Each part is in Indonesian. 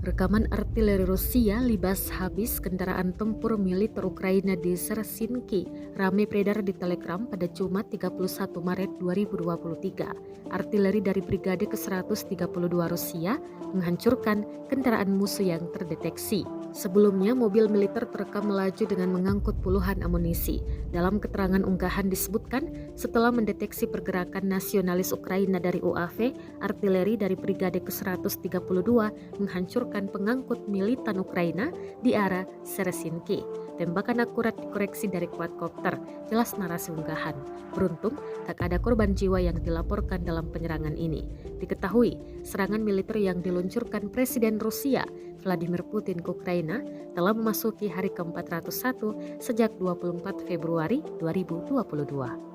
Rekaman artileri Rusia libas habis kendaraan tempur militer Ukraina di Sersinki ramai beredar di Telegram pada Jumat 31 Maret 2023. Artileri dari Brigade ke-132 Rusia menghancurkan kendaraan musuh yang terdeteksi. Sebelumnya, mobil militer terekam melaju dengan mengangkut puluhan amunisi. Dalam keterangan unggahan disebutkan, setelah mendeteksi pergerakan nasionalis Ukraina dari UAV, artileri dari Brigade ke-132 menghancurkan pengangkut militan Ukraina di arah Sersinki. Tembakan akurat dikoreksi dari quadcopter, jelas narasi unggahan. Beruntung, tak ada korban jiwa yang dilaporkan dalam penyerangan ini. Diketahui, serangan militer yang diluncurkan Presiden Rusia Vladimir Putin ke Ukraina telah memasuki hari ke-401 sejak 24 Februari 2022.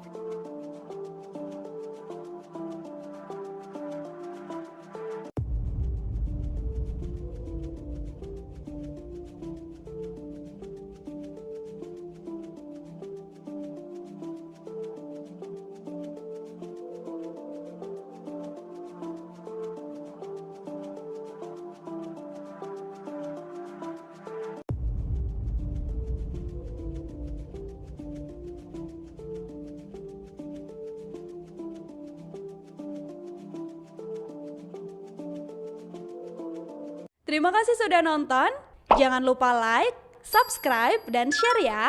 Terima kasih sudah nonton. Jangan lupa like, subscribe, dan share ya.